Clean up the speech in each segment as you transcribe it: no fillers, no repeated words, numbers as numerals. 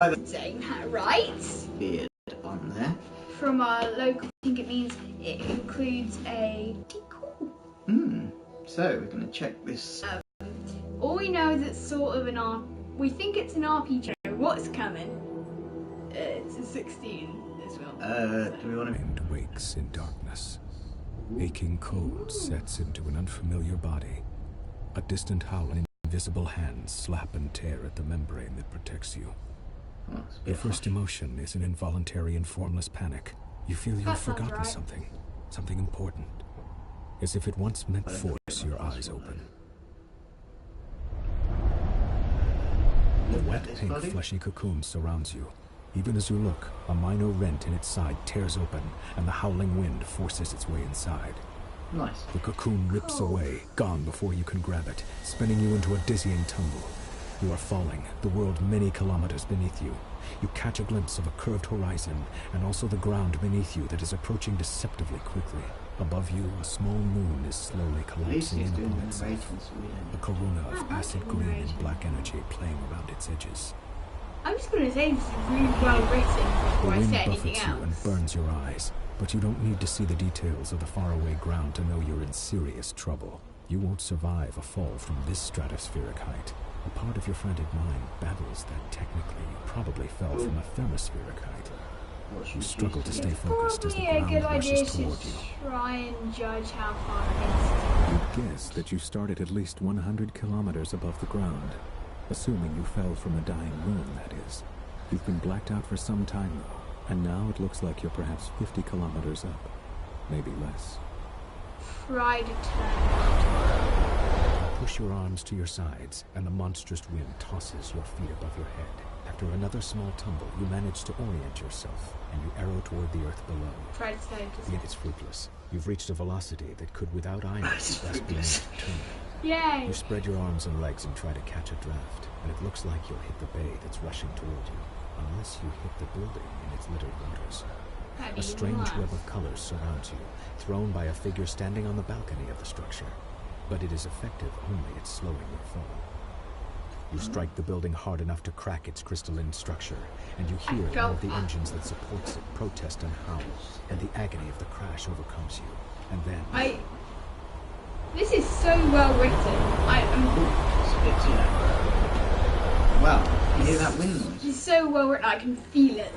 Saying that right? Beard on there. From our local, I think it means it includes a decal. So we're going to check this. All we know is it's sort of we think it's an RPG. What's coming? It's a 16 as well. Do we want to... Mind wakes in darkness. Aching cold sets into an unfamiliar body. A distant howl and invisible hands slap and tear at the membrane that protects you. Oh, Your first emotion is an involuntary and formless panic. You feel you've forgotten something important. As if it once meant force your eyes open. The wet, pink, fleshy cocoon surrounds you. Even as you look, a minor rent in its side tears open, and the howling wind forces its way inside. Nice. The cocoon rips away, gone before you can grab it, spinning you into a dizzying tumble. You are falling, the world many kilometers beneath you. You catch a glimpse of a curved horizon, and also the ground beneath you that is approaching deceptively quickly. Above you, a small moon is slowly collapsing in upon itself. A corona of acid green and black energy playing around its edges. I'm just going to say this is really well written before I say The wind anything buffets you and else. burns your eyes, but you don't need to see the details of the faraway ground to know you're in serious trouble. You won't survive a fall from this stratospheric height. A part of your frantic mind babbles that technically you probably fell from a thermospheric height. You struggle to stay focused as the Probably a ground good idea rushes to toward you. try and judge how far it is. You guess that you started at least 100 kilometers above the ground. Assuming you fell from a dying moon, that is. You've been blacked out for some time though, and now it looks like you're perhaps 50 kilometers up. Maybe less. Try to turn. Push your arms to your sides, and the monstrous wind tosses your feet above your head. After another small tumble, you manage to orient yourself, and you arrow toward the earth below. Try to stay. Yet it's fruitless. You've reached a velocity that could, without irons, best be named Torment. Yay! You spread your arms and legs and try to catch a draft, and it looks like you'll hit the bay that's rushing toward you, unless you hit the building in its littered waters. A strange web of colors surrounds you, thrown by a figure standing on the balcony of the structure. But it is effective only at slowing your fall. You strike the building hard enough to crack its crystalline structure, and you hear one of the engines that supports it protest and howl, and the agony of the crash overcomes you. And then... This is so well written. Wow, you hear that wind noise? It's so well written, I can feel it.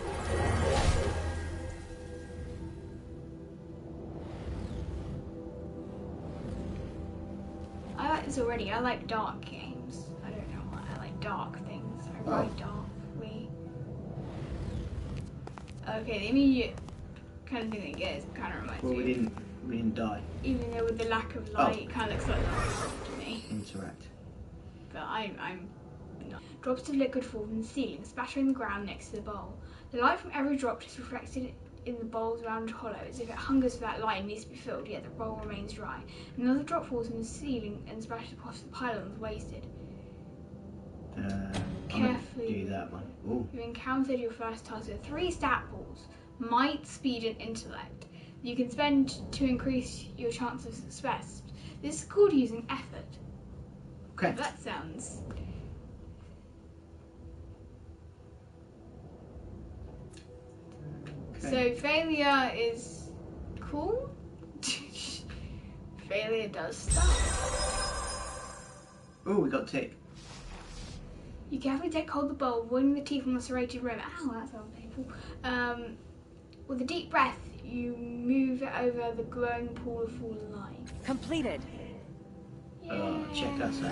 I like this already. I like dark games. I don't know why. I like dark things. I write darkly. Okay, the immediate kind of thing they get is kind of reminds me. We didn't die. Even though with the lack of light, it kind of looks like that to me. Interact. But I'm not. Drops of liquid fall from the ceiling, spattering the ground next to the bowl. The light from every drop is reflected in the bowl's round hollow, as if it hungers for that light and needs to be filled, yet the bowl remains dry. Another drop falls from the ceiling and splashes across the pylons, wasted. Carefully, do that one. Ooh. You encountered your first task with 3 stat balls: might, speed, and intellect. You can spend to increase your chance of success. This is called using effort. Okay. That sounds... So failure is cool. Failure does stuff. Oh, we got tick. You carefully take hold of the bowl, avoiding the teeth on the serrated rim. Ow, that sounds painful. With a deep breath, you move it over the glowing pool of fallen light. Completed. Oh, check us out.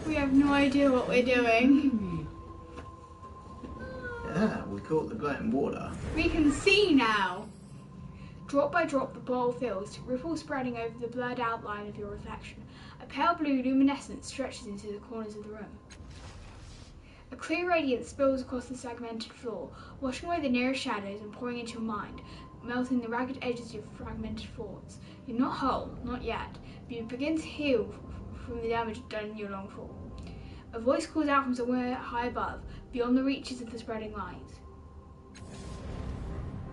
We have no idea what we're doing. Yeah, we caught the glowing water. We can see now. Drop by drop, the bowl fills, ripples spreading over the blurred outline of your reflection. A pale blue luminescence stretches into the corners of the room. A clear radiance spills across the segmented floor, washing away the nearest shadows and pouring into your mind, melting the ragged edges of your fragmented thoughts. You're not whole, not yet, but you begin to heal from the damage done in your long fall. A voice calls out from somewhere high above, beyond the reaches of the spreading light.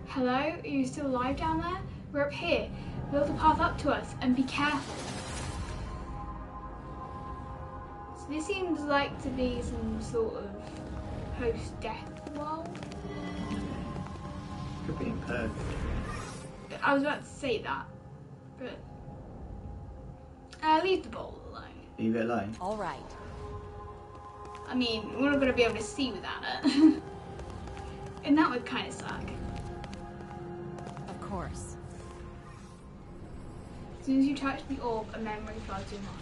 Hello? Are you still alive down there? We're up here. Build a path up to us, and be careful. So this seems like to be some sort of post-death world. Could be in purgatory. I was about to say that, but leave the bowl alone. Leave it alone. All right. I mean, we're not going to be able to see without it. And that would kind of suck. Of course. As soon as you touch the orb, a memory floods your mind.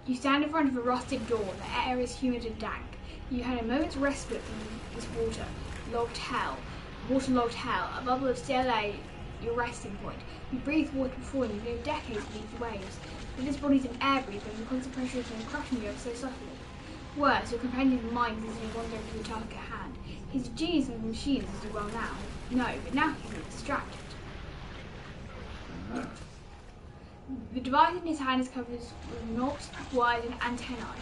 You stand in front of a rusted door. The air is humid and dank. You had a moment's respite from this waterlogged hell. A bubble of stale air, your resting point. You breathe water before you live decades beneath the waves. But this body's an air breather and the constant pressure is crushing you ever so subtly. Worse, your companion's mind is as you wander through the task at hand. He's a genius with machines, as you well now know, but now he's distracted. The device in his hand is covered with knots, wires, and antennae.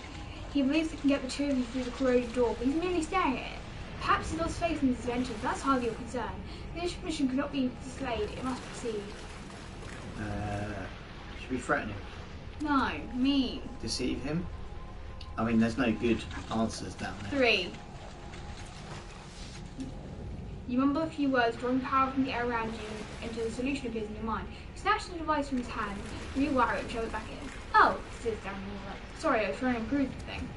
He believes it can get the two of you through the corroded door, but he's merely staring at it. Perhaps he lost faith in his adventure, but that's hardly your concern. This mission cannot be delayed, it must proceed. Should we threaten him? No, me. Deceive him? I mean, there's no good answers down there. 3. You mumble a few words, drawing power from the air around you until the solution appears in your mind. You snatch the device from his hand, rewire it and shove it back in. Oh, says down the wall. Sorry, I was trying to improve the thing.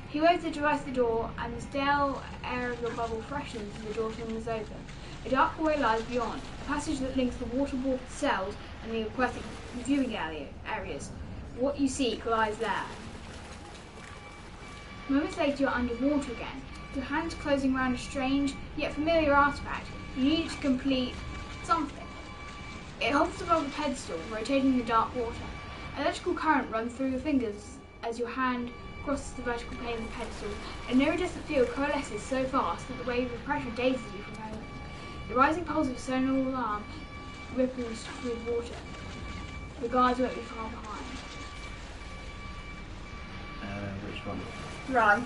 He waves the device to the door, and the stale air of your bubble freshens as the door swings open. A dark hallway lies beyond, a passage that links the water-warped cells and the aquatic viewing areas. What you seek lies there. Moments later, you're underwater again, your hands closing around a strange, yet familiar artifact. You need to complete something. It hovers above the pedestal, rotating in the dark water. Electrical current runs through your fingers as your hand crosses the vertical plane of the pedestal. A no distant field coalesces so fast that the wave of pressure dazes you from home. The rising pulse of a sonar alarm ripples through the water. The guards won't be far behind. Which one? Run.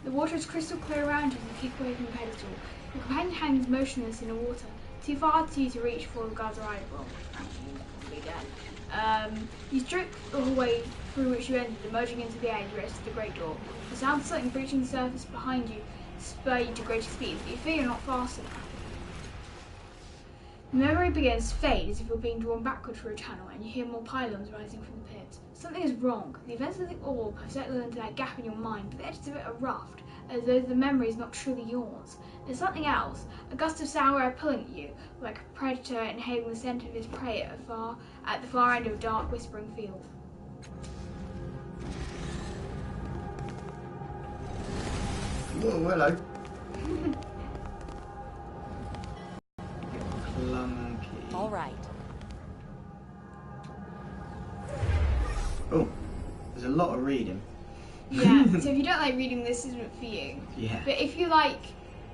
The water is crystal clear around you as you kick away from the pedestal. Your companion hangs motionless in the water, too far to you to reach before the guards arrive. Well, you're probably dead. You stroke the hallway through which you entered, emerging into the air as you exit the great door. The sound of something breaching the surface behind you spur you to greater speed, but you feel you're not fast enough. The memory begins to fade as if you're being drawn backward through a tunnel, and you hear more pylons rising from the pit. Something is wrong. The events of the orb have settled into that gap in your mind, but the edges of it are roughed, as though the memory is not truly yours. There's something else, a gust of sour air pulling at you, like a predator inhaling the scent of his prey at the far end of a dark, whispering field. Whoa, hello. Clunky. All right. Oh, there's a lot of reading. Yeah, so if you don't like reading, this isn't for you. Yeah. But if you like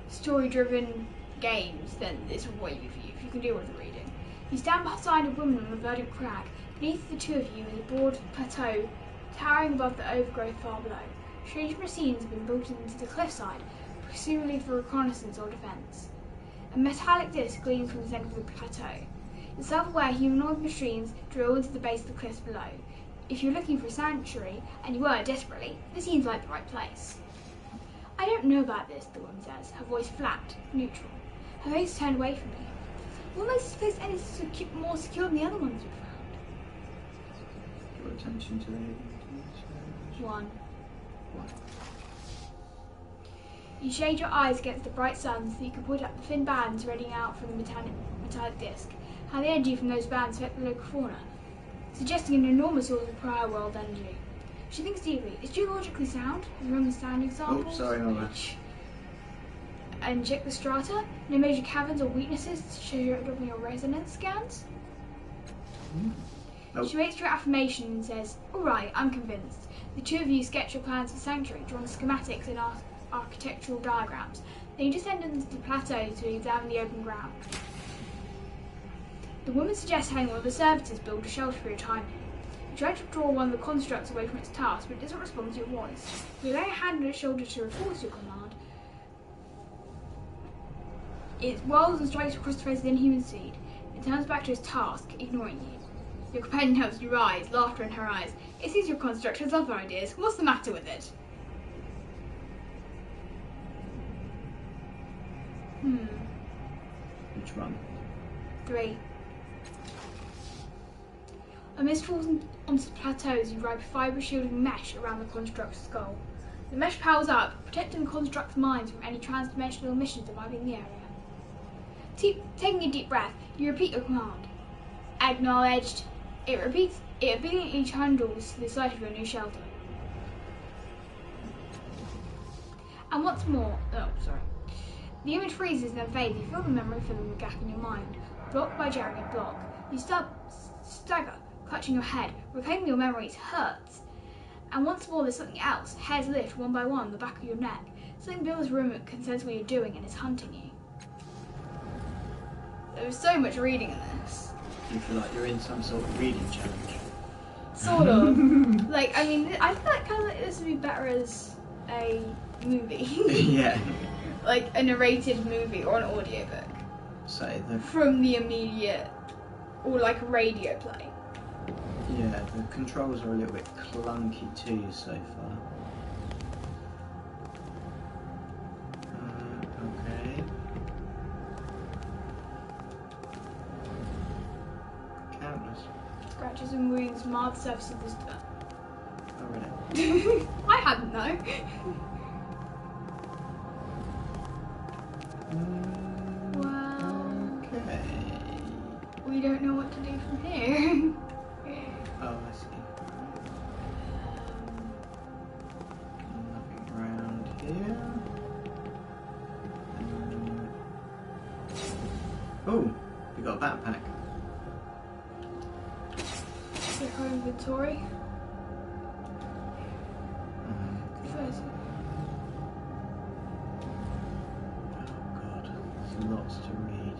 story-driven games, then this will be for you, if you can deal with the reading. You stand beside a woman on a verdant crag. Beneath the two of you is a broad plateau towering above the overgrowth far below. Strange machines have been built into the cliffside, presumably for reconnaissance or defence. A metallic disc gleams from the centre of the plateau. The self-aware humanoid machines drill into the base of the cliffs below. If you're looking for a sanctuary, and you were desperately, this seems like the right place. I don't know about this, the woman says, her voice flat, neutral. Her face turned away from me. What makes this place any more secure than the other ones we've found? Draw attention to the... One. You shade your eyes against the bright sun so that you can point out the thin bands running out from the metallic disc. How the energy from those bands affect the local fauna, suggesting an enormous source of prior world energy. She thinks deeply. It's geologically sound. Remember standing samples? Oh, sorry, Mama. And check the strata. No major caverns or weaknesses to show your resonance scans. Nope. She waits for your affirmation and says, "Alright, I'm convinced." The two of you sketch your plans for sanctuary, drawing schematics and architectural diagrams. Then you descend into the plateau to examine the open ground. The woman suggests having one of the servitors build a shelter for your time here. You try to draw one of the constructs away from its task, but it doesn't respond to your voice. You lay a hand on its shoulder to enforce your command. It whirls and strikes across the face of the inhuman seed. It turns back to its task, ignoring you. Your companion helps you rise, laughter in her eyes. It seems your construct has other ideas. What's the matter with it? Which one? 3. A mist falls onto the plateau as you wrap fibre shielding mesh around the construct's skull. The mesh powers up, protecting the construct's minds from any transdimensional emissions that might be in the area. Taking a deep breath, you repeat your command. Acknowledged. It obediently trundles to the site of your new shelter. And once more, the image freezes and then fades. You feel the memory filling the gap in your mind, block by jagged block. You stagger, clutching your head. Reclaiming your memories hurts. And once more there's something else. Hairs lift one by one the back of your neck. Something builds room that can sense what you're doing and is hunting you. There was so much reading in this. You feel like you're in some sort of reading challenge. Sort of. Like, I mean, I feel like kind of like this would be better as a movie. Yeah. Like a narrated movie or an audiobook. So from the immediate, or like a radio play. Yeah, the controls are a little bit clunky too so far. Okay. Countless. Scratches and wounds mar the surface of this dirt. Oh really? I hadn't though. Well, okay. We don't know what to do from here. Oh, I see. Nothing around here. Oh, we got a backpack. Check our inventory. First. Lots to read.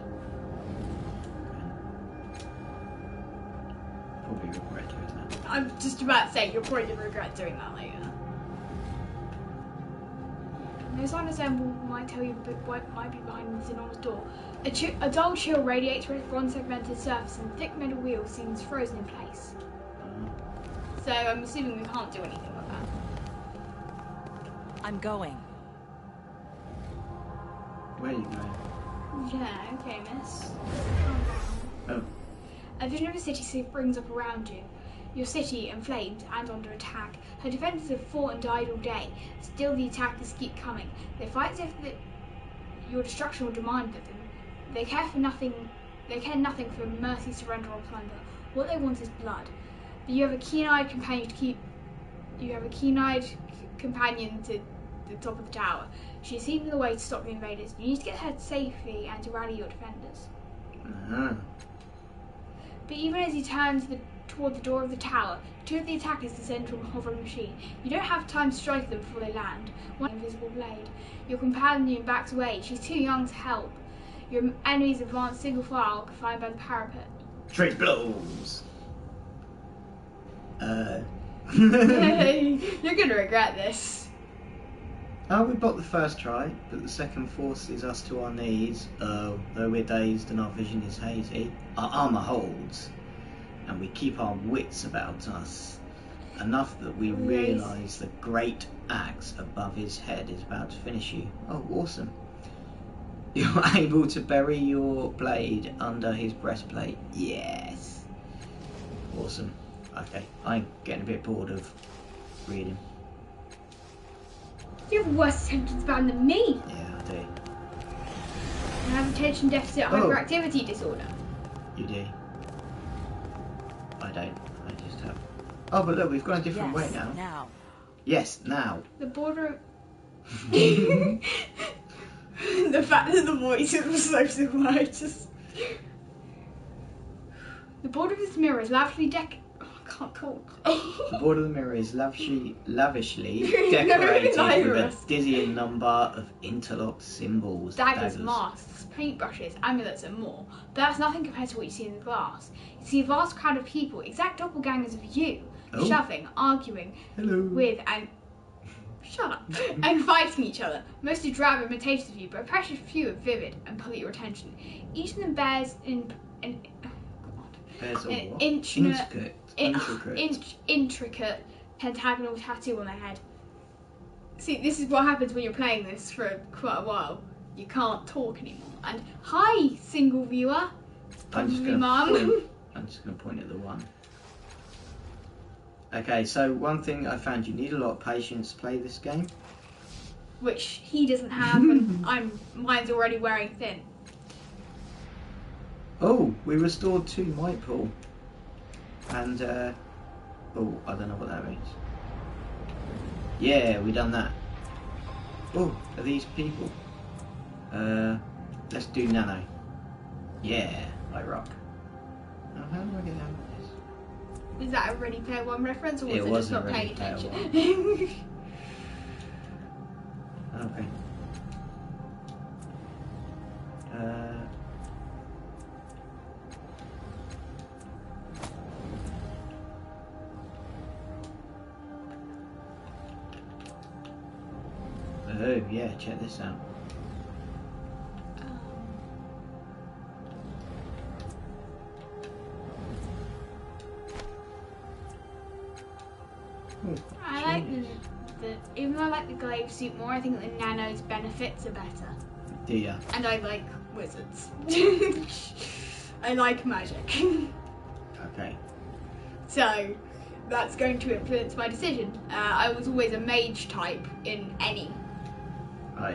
Probably regret doing that. I'm just about to say, you'll probably regret doing that later. No sign of Zen might tell you what might be behind this enormous door. A dull chill radiates from its bronze-segmented surface, and the thick metal wheel seems frozen in place. So I'm assuming we can't do anything with that. I'm going. Where are you going? Yeah, okay, miss. Oh. A vision of a city springs up around you. Your city, inflamed and under attack. Her defenders have fought and died all day. Still the attackers keep coming. They fight as if your destruction will demand of them. They care nothing for mercy, surrender, or plunder. What they want is blood. But you have a keen-eyed companion to the top of the tower. She is leading the way to stop the invaders. You need to get her safely and to rally your defenders. But even as you turn toward the door of the tower, 2 of the attackers descend from a hovering machine. You don't have time to strike them before they land. One invisible blade. Your companion backs away. She's too young to help. Your enemies advance single file, confined by the parapet. Trade blows! You're gonna regret this. Oh, we blocked the first try, but the second forces us to our knees. Though we're dazed and our vision is hazy, our armour holds, and we keep our wits about us. Enough that we realise the great axe above his head is about to finish you. Oh, awesome. You're able to bury your blade under his breastplate. Yes. Awesome. Okay, I'm getting a bit bored of reading. You have worse attention span than me. Yeah, I do. I have attention deficit hyperactivity disorder. You do. I don't. I just have. Oh, but look, we've gone a different way now. Now. Yes, now. The border. The fact that the voice was so similar, The border of this mirror is lavishly I can't talk. The border of the mirror is lavishly decorated with a dizzying number of interlocked symbols. Daggers, masks, paintbrushes, amulets and more. But that's nothing compared to what you see in the glass. You see a vast crowd of people, exact doppelgangers of you, shoving, arguing with and... Shut up. And fighting each other. Mostly drab imitations of you, but a precious few are vivid and pull at your attention. Each of them bears There's a what? Intricate pentagonal tattoo on their head. See, this is what happens when you're playing this for quite a while. You can't talk anymore. And hi, single viewer. Probably mum. I'm just going to point at the one. Okay, so one thing I found, you need a lot of patience to play this game. Which he doesn't have, and mine's already wearing thin. Oh, we restored 2 might pool. And, oh, I don't know what that means. Yeah, we done that. Oh, are these people? Let's do nano. Yeah, I rock. Now, how do I get out of this? Is that a Ready Player One reference, or was it just not paying attention? Okay. Oh yeah, check this out. I like even though I like the glaive suit more, I think the nano's benefits are better. Do ya? And I like wizards. I like magic. Okay. So that's going to influence my decision. I was always a mage type in any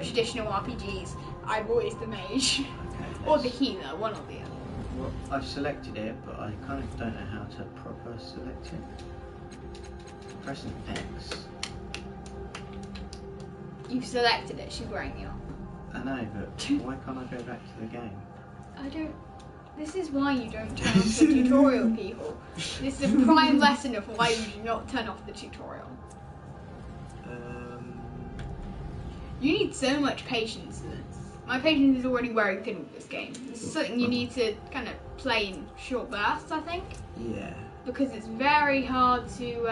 traditional RPGs. I'm always the mage. Okay, or the healer, one or the other. Well, I've selected it, but I kind of don't know how to proper select it. Pressing X. You've selected it, she's wearing the armor. I know, but why can't I go back to the game? I don't... This is why you don't turn off the tutorial, people. This is a prime lesson of why you do not turn off the tutorial. You need so much patience for this. My patience is already wearing thin with this game. This is something you need to kind of play in short bursts, I think. Yeah. Because it's very hard to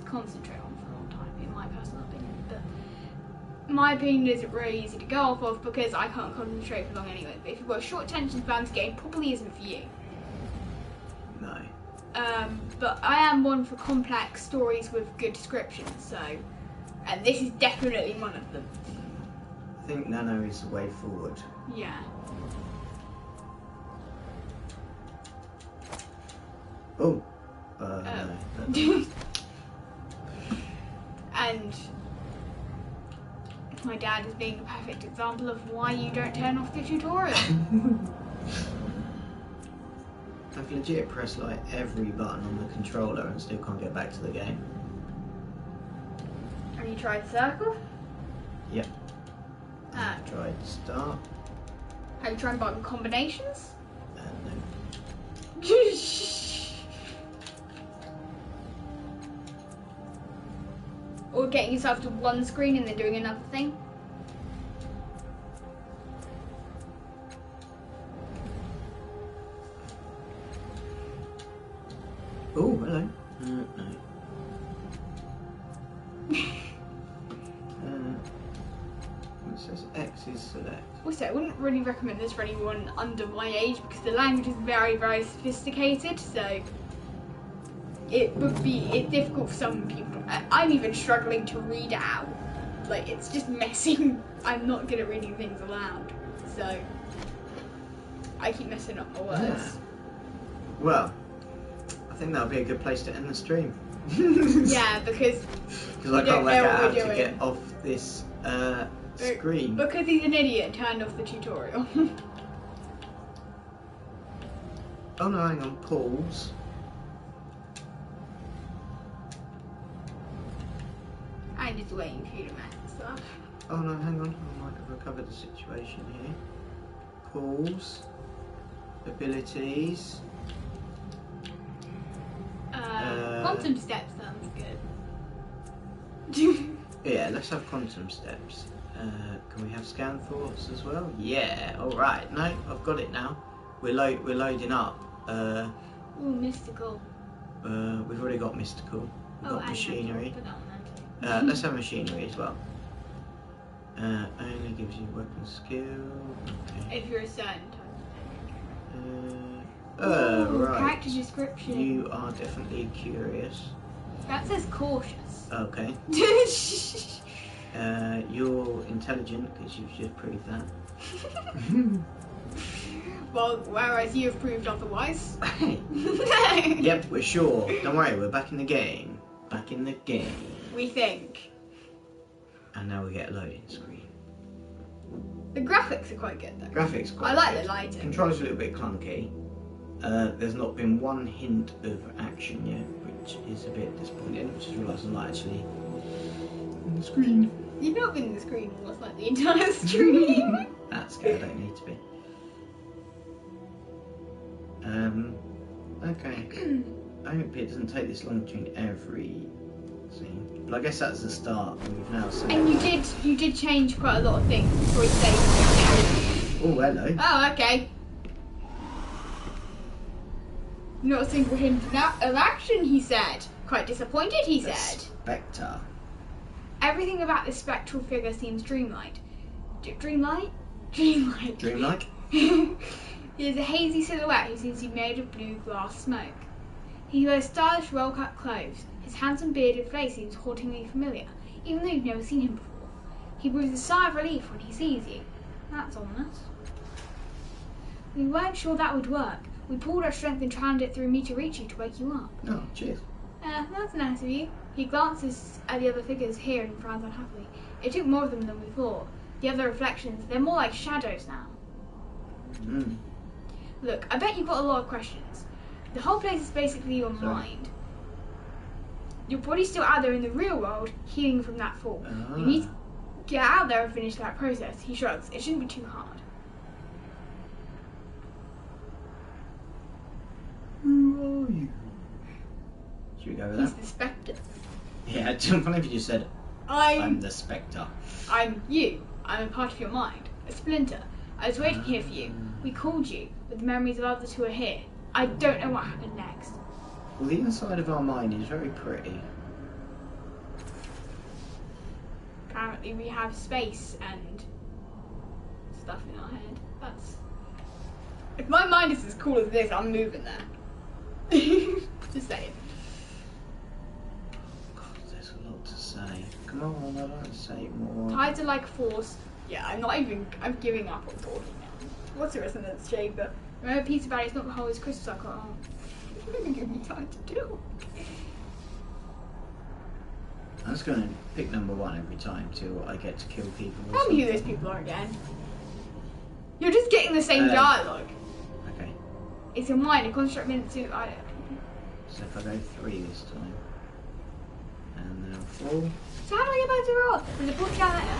concentrate on for a long time, in my personal opinion. But my opinion is really easy to go off of because I can't concentrate for long anyway. But if you've got a short attention span, this game probably isn't for you. No. But I am one for complex stories with good descriptions, so... And this is definitely one of them. I think nano is the way forward. Yeah. Oh. No. And my dad is being a perfect example of why you don't turn off the tutorial. I've legit pressed like every button on the controller and still can't get back to the game. Have you tried circle? Yep. Tried start. Have you tried button combinations? No. Or getting yourself to one screen and then doing another thing? Oh, hello. No. It says X is select. Also, I wouldn't really recommend this for anyone under my age because the language is very, very sophisticated, so it's difficult for some people. I'm even struggling to read it out. Like, it's just messing. I'm not good at reading things aloud, so I keep messing up my words. Yeah. Well, I think that'll be a good place to end the stream. Yeah, because I can't work out how to get off this screen. Because he's an idiot and turned off the tutorial. Oh no, hang on, pause. I'm just waiting for you to mess stuff. Oh no, hang on, I might have recovered the situation here. Pause. Abilities. Quantum steps sounds good. Yeah, let's have quantum steps. Can we have scan thoughts as well? Yeah, alright. No, I've got it now. We're loading up. Ooh, mystical. We've already got mystical. We've got machinery. Put that on there too. Let's have machinery as well. Only gives you weapon skill. Okay. If you're a certain type of thing. Right. Character description. You are definitely curious. That says cautious. Okay. You're intelligent because you've just proved that. Well, whereas you have proved otherwise. Yep, we're sure. Don't worry, we're back in the game. Back in the game. We think. And now we get a loading screen. The graphics are quite good though. Graphics quite I like good. the lighting. Controls a little bit clunky. There's not been one hint of action yet, which is a bit disappointing. Which is realised I'm not actually on the screen. You've not been in the screen almost like the entire stream. That's good, I don't need to be. Okay. I hope it doesn't take this long between every scene. But I guess that's the start, and we've now seen. And you did change quite a lot of things before you saved. Oh, hello. Oh, okay. Not a single hint of action, he said. Quite disappointed, he said. Spectre. Everything about this spectral figure seems dreamlike. Dreamlike? Dreamlike. Dreamlike? He is a hazy silhouette who seems to be made of blue glass smoke. He wears stylish roll-cut clothes. His handsome bearded face seems hauntingly familiar, even though you've never seen him before. He breathes a sigh of relief when he sees you. That's ominous. We weren't sure that would work. We pulled our strength and channeled it through me to reach you to wake you up. Oh, cheers. That's nice of you. He glances at the other figures here and frowns unhappily. It took more of them than we thought. The other reflections, they're more like shadows now. Look, I bet you've got a lot of questions. The whole place is basically your mind. Your body's still out there in the real world, healing from that fall. You need to get out there and finish that process. He shrugs. It shouldn't be too hard. Who are you? Should we go with He's that? the Spectre. Yeah, it's funny if you just said, I'm the Spectre. I'm you. I'm a part of your mind. A splinter. I was waiting here for you. We called you, with the memories of others who are here. I don't know what happened next. Well, the inside of our mind is very pretty. Apparently we have space and stuff in our head. That's... If my mind is as cool as this, I'm moving there. Just saying. God, there's a lot to say. Come on, I'd like to say more. Tides are like force. Yeah, I'm giving up on talking now. What's the resonance chamber? Remember, piece about it's not the whole, it's crystal circle. Oh. Give me time to do. I'm just going to pick number one every time till I get to kill people. Tell me who those people are again. You're just getting the same dialogue. Okay. It's a mind, a construct meant to. So if I go 3 this time, and then 4. So how do I get back to the roll? There's a book down there.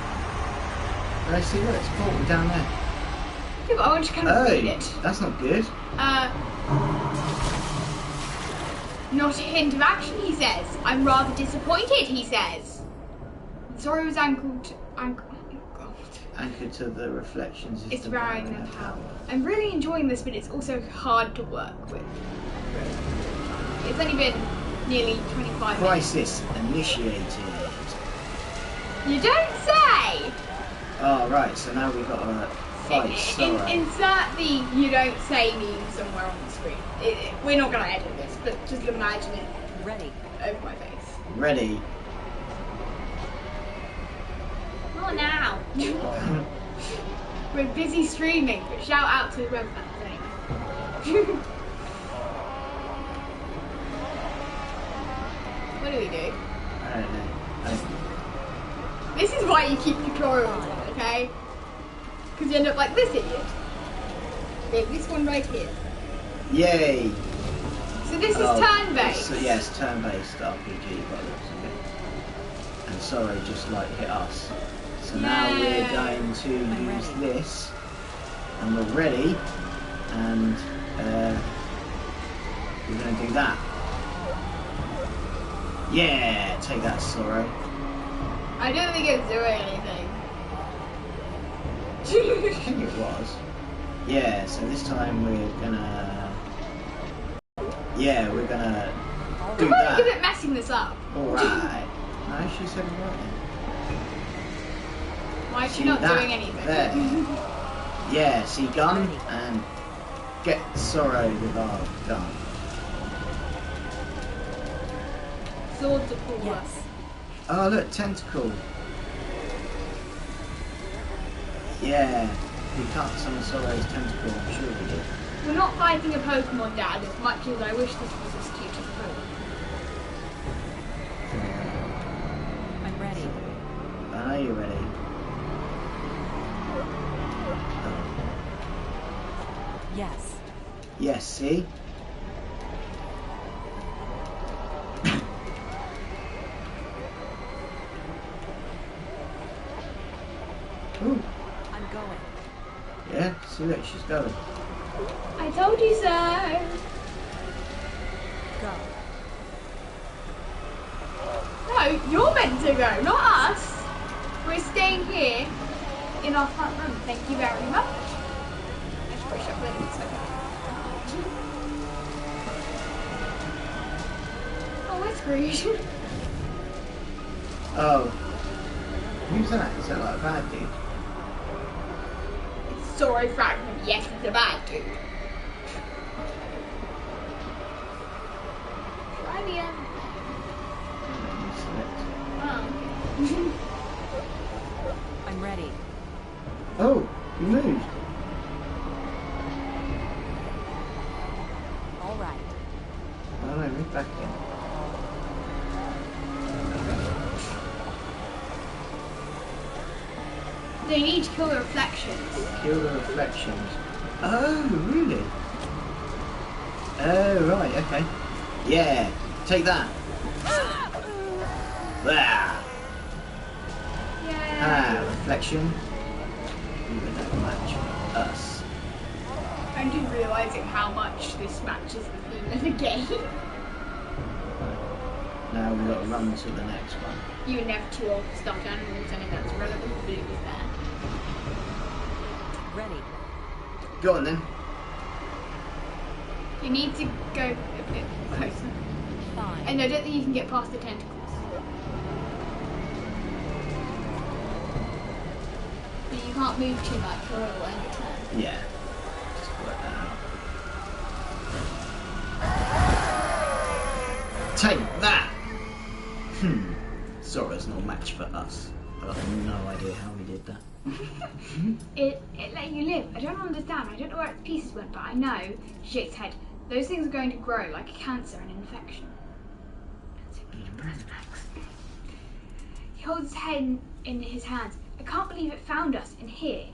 I see what it's called down there. Yeah, but I want to kind of read it. That's not good. Not a hint of action, he says. I'm rather disappointed, he says. Sorry was anchored Anchored to the reflections is it's devouring varying their their power. I'm really enjoying this, but it's also hard to work with. It's only been nearly 25 minutes. Crisis initiated. You don't say! Oh, right, so now we've got to fight Sorrow. Insert the you don't say meme somewhere on the screen. We're not going to edit this, but just imagine it. Ready. Over my face. Ready. Oh, now. We're busy streaming, but shout out to the web fans anyway. What do we do? I don't know. This is why you keep tutorials on, okay? Because you end up like this idiot. Like this one right here. Yay! So this is turn-based. So yes, turn-based RPG by the looks of it. And Sorrow just like hit us. So now we're going to use this, and we're ready, and we're going to do that. Yeah, take that, Sorrow. I don't think it's doing anything. I think it was. Yeah, so this time we're gonna... Yeah, we're gonna do Why are that. you good at messing this up? Alright. No, she said right. Why is she See not that doing anything? there? Yeah, see gun and get Sorrow with our gun. Swords are cool. Yes. Oh look, tentacle. Yeah, we cut some of Sorrow's tentacle, I'm sure we did. We're not fighting a Pokemon, Dad, as much as I wish this was a stupid Pokemon. I'm ready. I know you're ready. Yes. Yes, see? Ooh. I'm going. Yeah, see, look, she's going. I told you so. Go. No, you're meant to go, not us. We're staying here in our front room. Thank you very much. I should push up there. It's okay. Oh, that's rude. Oh. Who's that? Is that like a bad dude? Sorry, Fragment. Yes, it's a bad dude. Try the end. Oh. I'm ready. Oh, you moved. All right. Oh no, move back in. They need to kill the reflections. Kill the reflections. Oh, really? Oh, right, okay. Yeah, take that. There. Yeah. Ah, reflection. You would not match us. I'm just realising how much this matches the theme of the game. Now we've got to run to the next one. You would never too old for stuffed animals, and that's relevant, but it was there. Ready. Go on then. You need to go a bit closer. Fine. And I don't think you can get past the tentacles. But you can't move too much or it'll end your turn. Yeah. Just work that out. Take that! Sora's no match for us. I've got no idea how we did that. It let you live. I don't understand. I don't know where its pieces went, but I know, she shakes her head, those things are going to grow like a cancer and an infection. He holds his head in his hands. I can't believe it found us in here.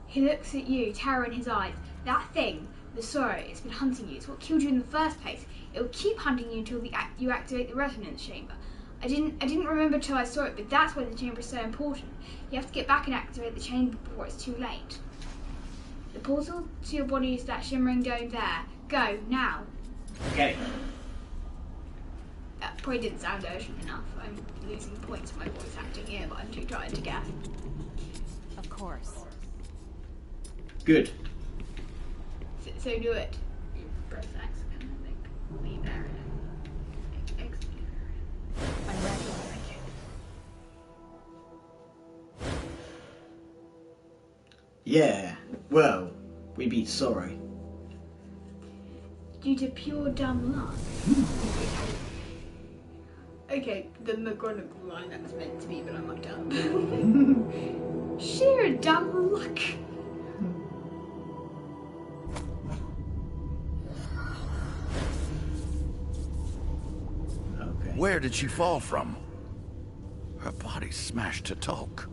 He looks at you, terror in his eyes. That thing, the sorrow, it's been hunting you. It's what killed you in the first place. It will keep hunting you until you activate the resonance chamber. I didn't remember till I saw it, but that's why the chamber is so important. You have to get back and activate the chamber before it's too late. The portal to your body is that shimmering dome there. Go, now. Okay. That probably didn't sound urgent enough. I'm losing points for my voice acting here, but I'm too tired to guess. Of course. Good. So do it. Press X and I think leave there. X. I'm ready. Yeah. Well, we beat Sorrow. Due to pure dumb luck. Okay, the McGonagall line that was meant to be, but I mucked up. Sheer dumb luck. Okay. Where did she fall from? Her body's smashed to talc.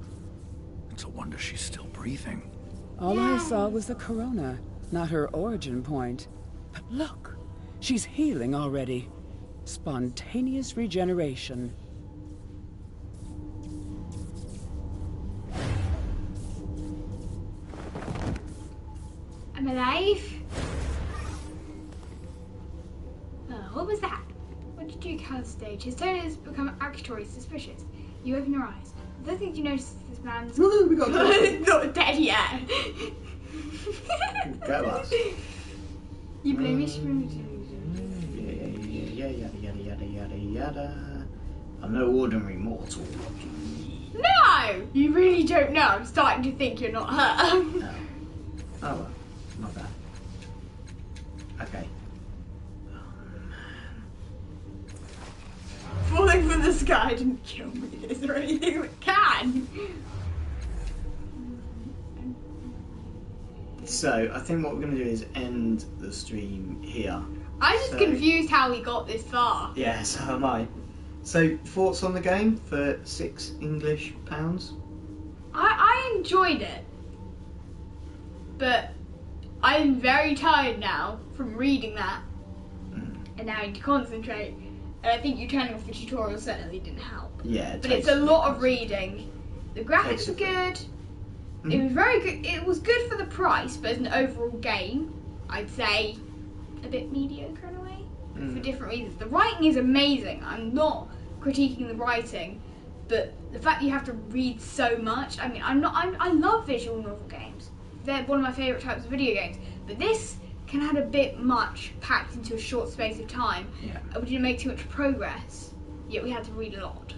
It's a wonder she's still breathing. All I saw was the corona, not her origin point. But look, she's healing already. Spontaneous regeneration. I'm alive. What was that? What did you count stage? His tone has become actually suspicious. You open your eyes. I don't think you notice this man's Woo, we got not dead yet. Go us. You blame me. Yada. I'm no ordinary mortal. No! You really don't know. I'm starting to think you're not her. No. Oh well, not bad. this guy didn't kill me. Is there anything that can? So, I think what we're going to do is end the stream here. I'm just confused how we got this far. Yeah, so am I. So, thoughts on the game for £6 pounds? I enjoyed it. But I'm very tired now from reading that. And having to concentrate. And I think you turning off the tutorial certainly didn't help. Yeah, but it's a lot of reading. The graphics are good. It was very good. It was good for the price, but as an overall game, I'd say a bit mediocre in a way for different reasons. The writing is amazing. I'm not critiquing the writing, but the fact that you have to read so much. I mean, I love visual novel games. They're one of my favourite types of video games. But this can have a bit much packed into a short space of time. Yeah. We didn't make too much progress, yet we had to read a lot,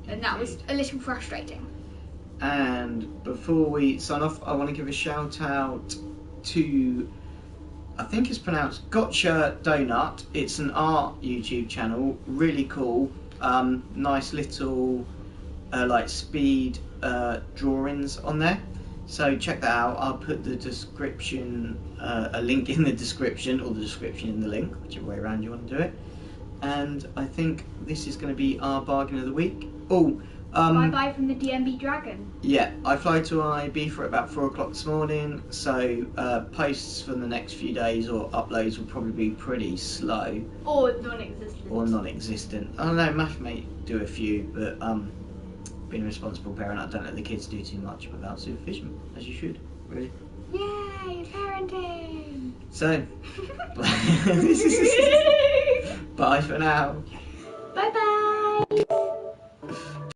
and that was a little frustrating. And before we sign off, I want to give a shout out to, I think it's pronounced Gotcha Donut. It's an art YouTube channel, really cool. Nice little like speed drawings on there. So check that out. I'll put the description, a link in the description, or the description in the link, whichever way around you want to do it. And I think this is going to be our bargain of the week. Oh. Bye bye from the DMB Dragon. Yeah, I fly to Ibiza at about 4 o'clock this morning, so posts for the next few days or uploads will probably be pretty slow. Or non-existent. I don't know, Math may do a few, but being a responsible parent, I don't let the kids do too much without supervision, as you should, really. Yay, parenting! So, bye for now. Bye bye!